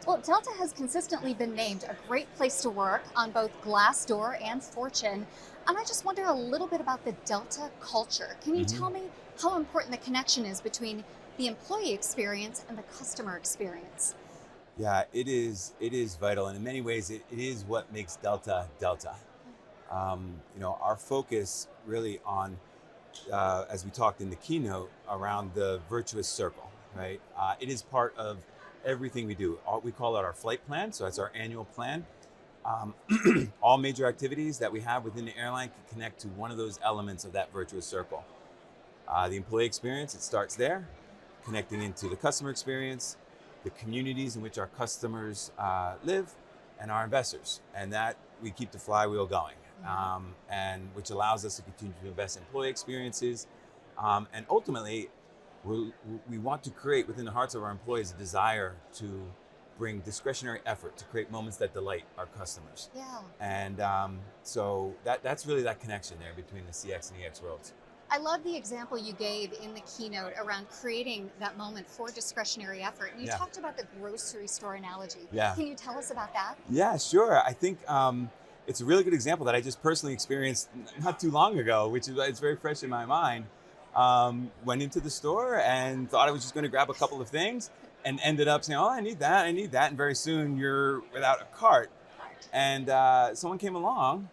Well, Delta has consistently been named a great place to work on both Glassdoor and Fortune. And I just wonder a little bit about the Delta culture. Can you Hmm. tell me how important the connection is between the employee experience and the customer experience? Yeah, it is. It is vital, and in many ways, it is what makes Delta Delta. Our focus really on, as we talked in the keynote, around the virtuous circle, right? It is part of everything we do. We call it our flight plan, so that's our annual plan. Um, all major activities that we have within the airline can connect to one of those elements of that virtuous circle. The employee experience, it starts there, connecting into the customer experience, the communities in which our customers live, and our investors. And that we keep the flywheel going, and which allows us to continue to invest in employee experiences. And ultimately, we want to create within the hearts of our employees a desire to bring discretionary effort to create moments that delight our customers. Yeah. And so that's really that connection there between the CX and EX worlds. I love the example you gave in the keynote around creating that moment for discretionary effort. And you Yeah. talked about the grocery store analogy. Yeah. Can you tell us about that? Yeah, sure. I think it's a really good example that I just personally experienced not too long ago, which is it's very fresh in my mind. Went into the store and thought I was just going to grab a couple of things, and ended up saying, "Oh, I need that," and very soon you're without a cart. And someone came along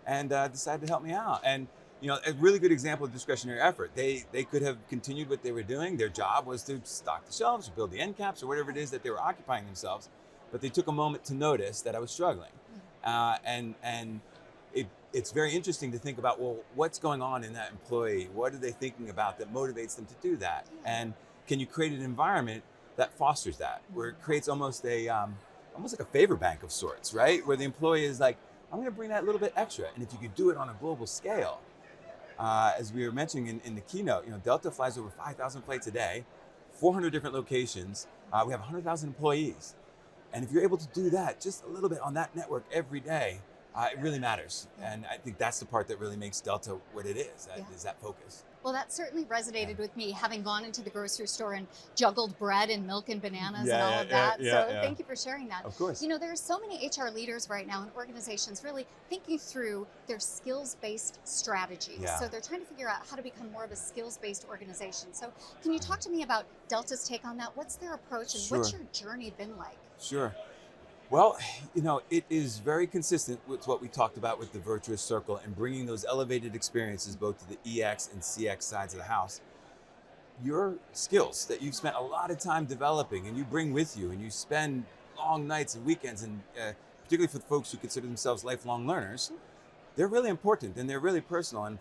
and decided to help me out. And a really good example of discretionary effort. They could have continued what they were doing. Their job was to stock the shelves or build the end caps or whatever it is that they were occupying themselves. But they took a moment to notice that I was struggling, and it's very interesting to think about, well, what's going on in that employee? What are they thinking about that motivates them to do that? And can you create an environment that fosters that, where it creates almost like a favor bank of sorts, right? Where the employee is like, I'm going to bring that little bit extra. And if you could do it on a global scale, as we were mentioning in the keynote, Delta flies over 5,000 flights a day, 400 different locations. We have 100,000 employees. And if you're able to do that just a little bit on that network every day, it really matters. And I think that's the part that really makes Delta what it is, is that focus. Well, that certainly Yeah. resonated with me, having gone into the grocery store and juggled bread and milk and bananas and all Yeah, of yeah, that. yeah, So yeah. thank you for sharing that. Of course. There are so many HR leaders right now in organizations really thinking through their skills-based strategies. Yeah. So they're trying to figure out how to become more of a skills-based organization. So can you talk to me about Delta's take on that? What's their approach and what's Sure. your journey been like? Sure. Well, it is very consistent with what we talked about with the virtuous circle and bringing those elevated experiences both to the EX and CX sides of the house. Your skills that you've spent a lot of time developing and you bring with you, and you spend long nights and weekends, and particularly for the folks who consider themselves lifelong learners, they're really important and they're really personal. And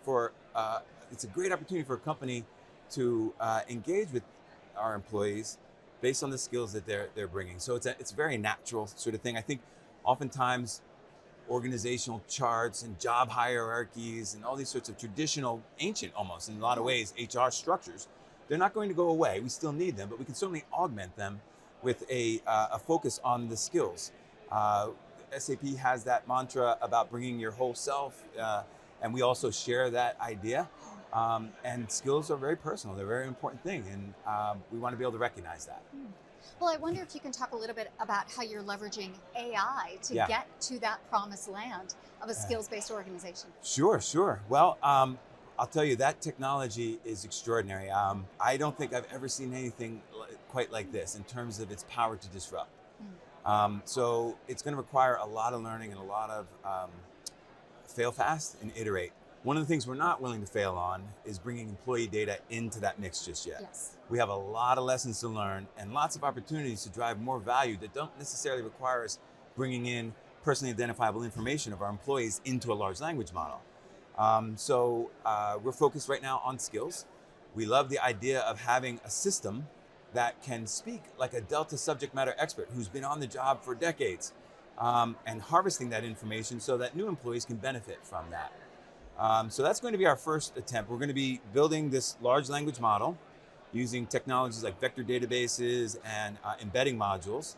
it's a great opportunity for a company to engage with our employees based on the skills that they're bringing. So it's a very natural sort of thing. I think oftentimes organizational charts and job hierarchies and all these sorts of traditional, ancient almost in a lot of ways, HR structures, they're not going to go away. We still need them, but we can certainly augment them with a focus on the skills. Uh, SAP has that mantra about bringing your whole self, and we also share that idea. And skills are very personal. They're a very important thing, and we want to be able to recognize that. Well, I wonder if you can talk a little bit about how you're leveraging AI to Yeah. get to that promised land of a skills-based organization. Sure, sure. Well, I'll tell you, that technology is extraordinary. I don't think I've ever seen anything quite like this in terms of its power to disrupt. So it's going to require a lot of learning and a lot of fail fast and iterate. One of the things we're not willing to fail on is bringing employee data into that mix just yet. Yes. We have a lot of lessons to learn and lots of opportunities to drive more value that don't necessarily require us bringing in personally identifiable information of our employees into a large language model. So we're focused right now on skills. We love the idea of having a system that can speak like a Delta subject matter expert who's been on the job for decades, and harvesting that information so that new employees can benefit from that. So that's going to be our first attempt. We're going to be building this large language model using technologies like vector databases and embedding modules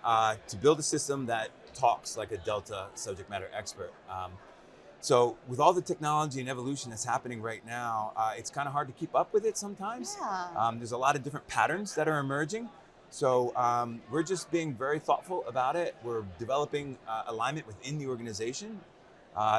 to build a system that talks like a Delta subject matter expert. So with all the technology and evolution that's happening right now, it's kind of hard to keep up with it sometimes. Yeah. There's a lot of different patterns that are emerging. So we're just being very thoughtful about it. We're developing alignment within the organization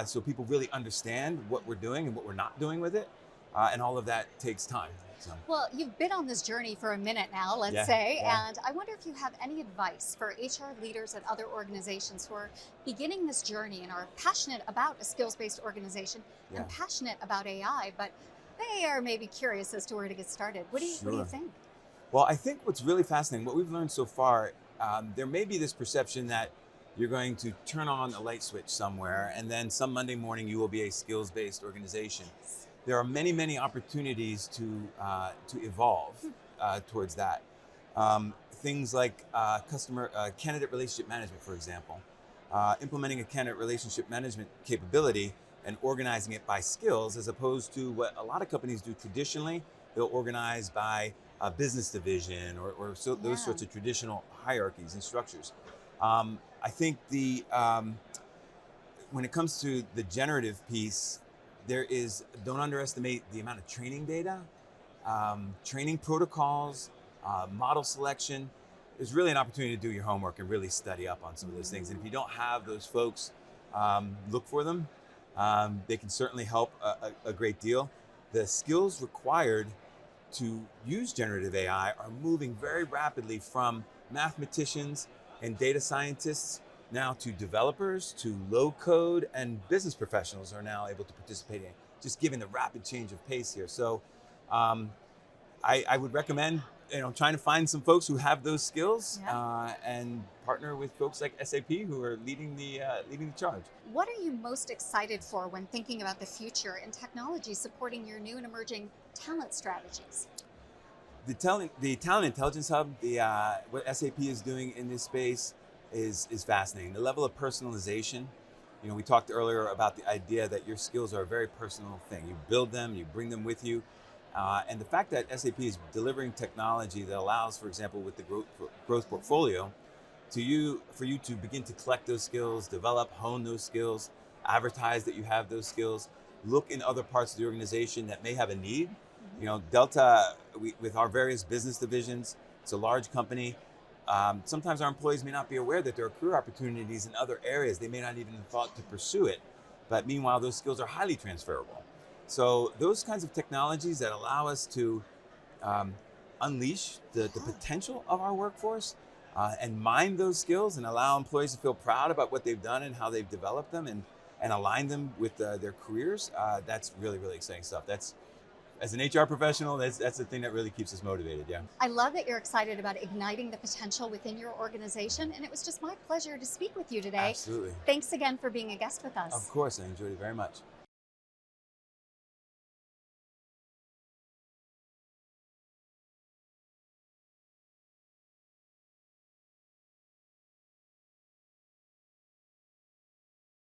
so people really understand what we're doing and what we're not doing with it. And all of that takes time. So, Well, you've been on this journey for a minute now, let's yeah, say, yeah, and I wonder if you have any advice for HR leaders at other organizations who are beginning this journey and are passionate about a skills-based organization yeah, and passionate about AI, but they are maybe curious as to where to get started. What do you sure. think? Well, I think what's really fascinating, what we've learned so far, there may be this perception that you're going to turn on a light switch somewhere, and then some Monday morning you will be a skills-based organization. There are many, many opportunities to evolve towards that. Things like customer candidate relationship management, for example, implementing a candidate relationship management capability and organizing it by skills, as opposed to what a lot of companies do traditionally. They'll organize by a business division or those Yeah. sorts of traditional hierarchies and structures. I think when it comes to the generative piece, don't underestimate the amount of training data, training protocols, model selection. There's really an opportunity to do your homework and really study up on some of those things. And if you don't have those folks, look for them. They can certainly help a great deal. The skills required to use generative AI are moving very rapidly from mathematicians and data scientists now to developers, to low code, and business professionals are now able to participate in, just given the rapid change of pace here. So um, I would recommend trying to find some folks who have those skills Yeah. and partner with folks like SAP who are leading the charge. What are you most excited for when thinking about the future and technology supporting your new and emerging talent strategies? The talent intelligence hub, what SAP is doing in this space is fascinating. The level of personalization. We talked earlier about the idea that your skills are a very personal thing. You build them, you bring them with you, and the fact that SAP is delivering technology that allows, for example, with the growth portfolio, for you to begin to collect those skills, develop, hone those skills, advertise that you have those skills, look in other parts of the organization that may have a need. Delta, with our various business divisions, it's a large company. Sometimes our employees may not be aware that there are career opportunities in other areas. They may not even have thought to pursue it. But meanwhile, those skills are highly transferable. So those kinds of technologies that allow us to unleash the potential of our workforce and mine those skills and allow employees to feel proud about what they've done and how they've developed them and align them with their careers, that's really, really exciting stuff. As an HR professional, that's the thing that really keeps us motivated. Yeah, I love that you're excited about igniting the potential within your organization, and it was just my pleasure to speak with you today. absolutely. Thanks again for being a guest with us. Of course, I enjoyed it very much.